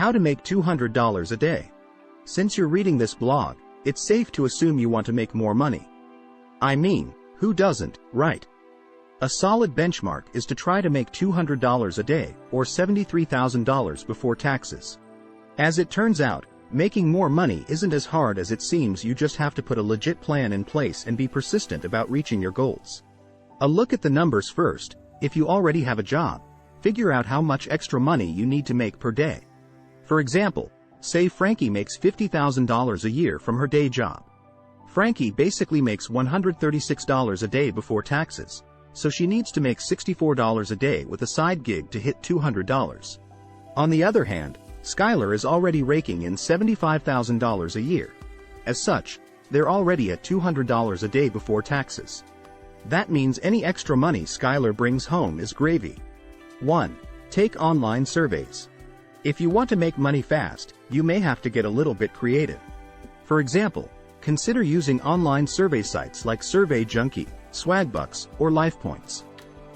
How to make $200 a day. Since you're reading this blog, it's safe to assume you want to make more money. I mean, who doesn't, right? A solid benchmark is to try to make $200 a day, or $73,000 before taxes. As it turns out, making more money isn't as hard as it seems. You just have to put a legit plan in place and be persistent about reaching your goals. A look at the numbers first. If you already have a job, figure out how much extra money you need to make per day. For example, say Frankie makes $50,000 a year from her day job. Frankie basically makes $136 a day before taxes, so she needs to make $64 a day with a side gig to hit $200. On the other hand, Skylar is already raking in $75,000 a year. As such, they're already at $200 a day before taxes. That means any extra money Skylar brings home is gravy. 1. Take online surveys. If you want to make money fast, you may have to get a little bit creative. For example, consider using online survey sites like Survey Junkie, Swagbucks, or LifePoints.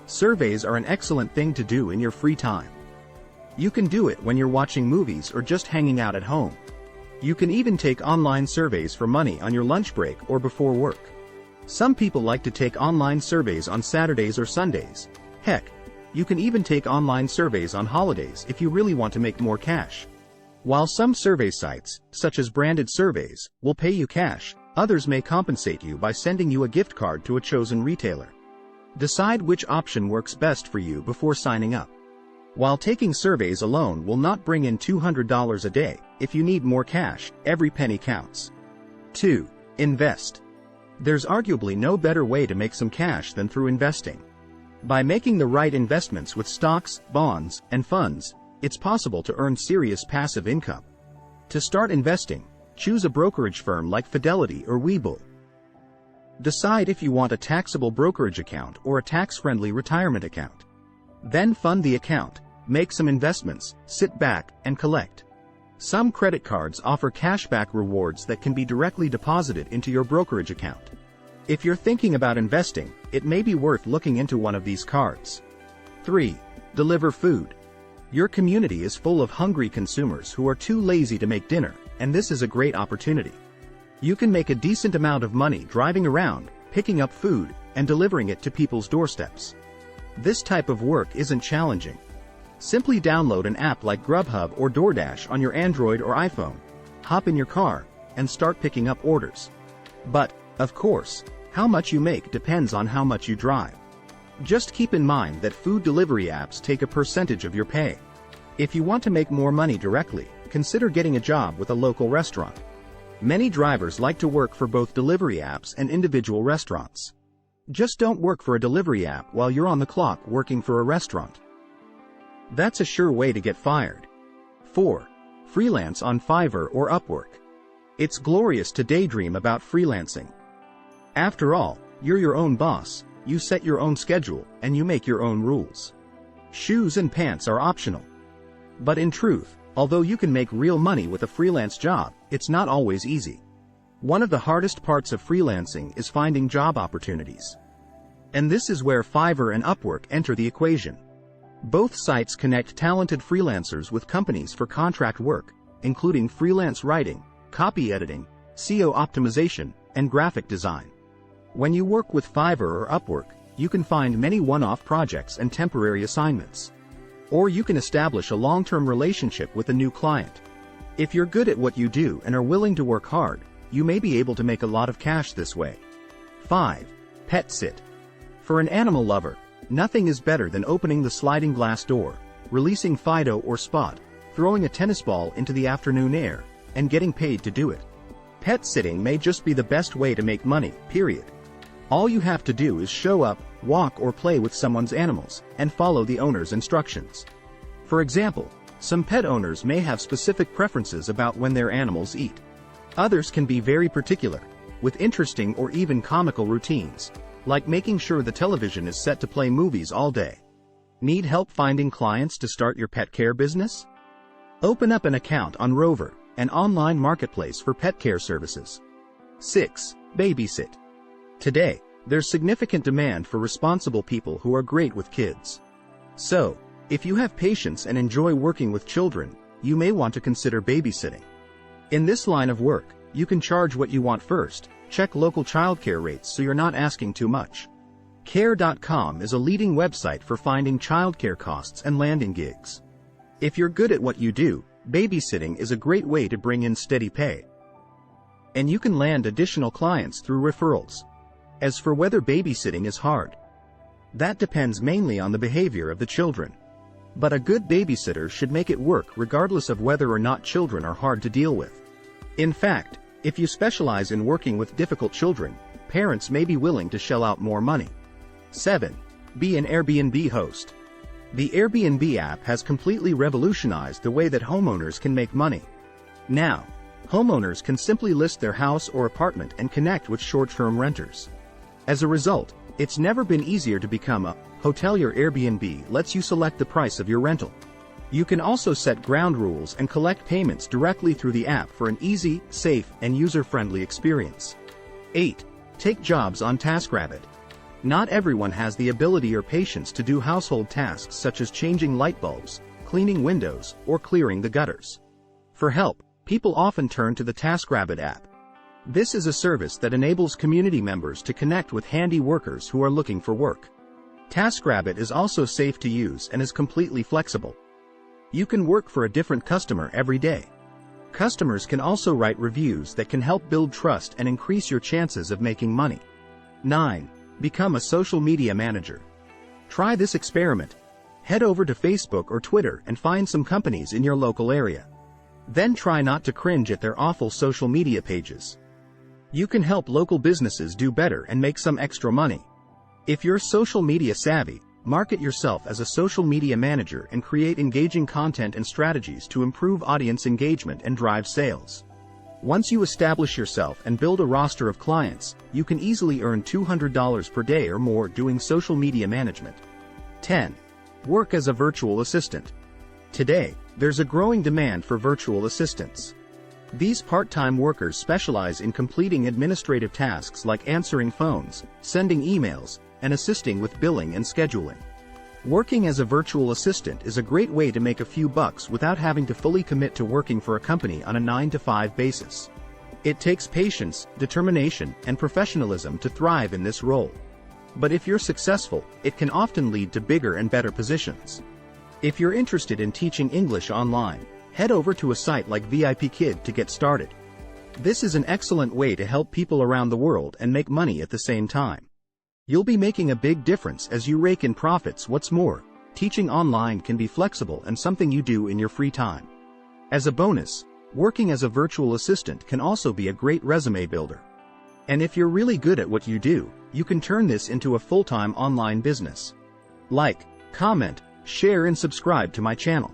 Surveys are an excellent thing to do in your free time. You can do it when you're watching movies or just hanging out at home. You can even take online surveys for money on your lunch break or before work. Some people like to take online surveys on Saturdays or Sundays. Heck, you can even take online surveys on holidays if you really want to make more cash. While some survey sites, such as Branded Surveys, will pay you cash, others may compensate you by sending you a gift card to a chosen retailer. Decide which option works best for you before signing up. While taking surveys alone will not bring in $200 a day, if you need more cash, every penny counts. 2. Invest. There's arguably no better way to make some cash than through investing. By making the right investments with stocks, bonds, and funds, it's possible to earn serious passive income. To start investing, choose a brokerage firm like Fidelity or Webull. Decide if you want a taxable brokerage account or a tax-friendly retirement account. Then fund the account, make some investments, sit back, and collect. Some credit cards offer cashback rewards that can be directly deposited into your brokerage account. If you're thinking about investing, it may be worth looking into one of these cards. 3. Deliver food. Your community is full of hungry consumers who are too lazy to make dinner, and this is a great opportunity. You can make a decent amount of money driving around, picking up food, and delivering it to people's doorsteps. This type of work isn't challenging. Simply download an app like Grubhub or DoorDash on your Android or iPhone, hop in your car, and start picking up orders. But, of course, how much you make depends on how much you drive. Just keep in mind that food delivery apps take a percentage of your pay. If you want to make more money directly, consider getting a job with a local restaurant. Many drivers like to work for both delivery apps and individual restaurants. Just don't work for a delivery app while you're on the clock working for a restaurant. That's a sure way to get fired. 4. Freelance on Fiverr or Upwork. It's glorious to daydream about freelancing. After all, you're your own boss, you set your own schedule, and you make your own rules. Shoes and pants are optional. But in truth, although you can make real money with a freelance job, it's not always easy. One of the hardest parts of freelancing is finding job opportunities. And this is where Fiverr and Upwork enter the equation. Both sites connect talented freelancers with companies for contract work, including freelance writing, copy editing, SEO optimization, and graphic design. When you work with Fiverr or Upwork, you can find many one-off projects and temporary assignments. Or you can establish a long-term relationship with a new client. If you're good at what you do and are willing to work hard, you may be able to make a lot of cash this way. 5. Pet sit. For an animal lover, nothing is better than opening the sliding glass door, releasing Fido or Spot, throwing a tennis ball into the afternoon air, and getting paid to do it. Pet sitting may just be the best way to make money, period. All you have to do is show up, walk or play with someone's animals, and follow the owner's instructions. For example, some pet owners may have specific preferences about when their animals eat. Others can be very particular, with interesting or even comical routines, like making sure the television is set to play movies all day. Need help finding clients to start your pet care business? Open up an account on Rover, an online marketplace for pet care services. 6. Babysit. Today, there's significant demand for responsible people who are great with kids. So, if you have patience and enjoy working with children, you may want to consider babysitting. In this line of work, you can charge what you want first, check local childcare rates so you're not asking too much. Care.com is a leading website for finding childcare costs and landing gigs. If you're good at what you do, babysitting is a great way to bring in steady pay. And you can land additional clients through referrals. As for whether babysitting is hard, that depends mainly on the behavior of the children. But a good babysitter should make it work regardless of whether or not children are hard to deal with. In fact, if you specialize in working with difficult children, parents may be willing to shell out more money. 7. Be an Airbnb host. The Airbnb app has completely revolutionized the way that homeowners can make money. Now, homeowners can simply list their house or apartment and connect with short-term renters. As a result, it's never been easier to become a hotelier. Airbnb lets you select the price of your rental. You can also set ground rules and collect payments directly through the app for an easy, safe, and user-friendly experience. 8. Take jobs on TaskRabbit. Not everyone has the ability or patience to do household tasks such as changing light bulbs, cleaning windows, or clearing the gutters. For help, people often turn to the TaskRabbit app. This is a service that enables community members to connect with handy workers who are looking for work. TaskRabbit is also safe to use and is completely flexible. You can work for a different customer every day. Customers can also write reviews that can help build trust and increase your chances of making money. 9. Become a social media manager. Try this experiment. Head over to Facebook or Twitter and find some companies in your local area. Then try not to cringe at their awful social media pages. You can help local businesses do better and make some extra money. If you're social media savvy, market yourself as a social media manager and create engaging content and strategies to improve audience engagement and drive sales. Once you establish yourself and build a roster of clients, you can easily earn $200 per day or more doing social media management. 10. Work as a virtual assistant. Today, there's a growing demand for virtual assistants. These part-time workers specialize in completing administrative tasks like answering phones, sending emails, and assisting with billing and scheduling. Working as a virtual assistant is a great way to make a few bucks without having to fully commit to working for a company on a 9-to-5 basis. It takes patience, determination, and professionalism to thrive in this role. But if you're successful, it can often lead to bigger and better positions. If you're interested in teaching English online, head over to a site like VIPKid to get started. This is an excellent way to help people around the world and make money at the same time. You'll be making a big difference as you rake in profits. What's more, teaching online can be flexible and something you do in your free time. As a bonus, working as a virtual assistant can also be a great resume builder. And if you're really good at what you do, you can turn this into a full-time online business. Like, comment, share and subscribe to my channel.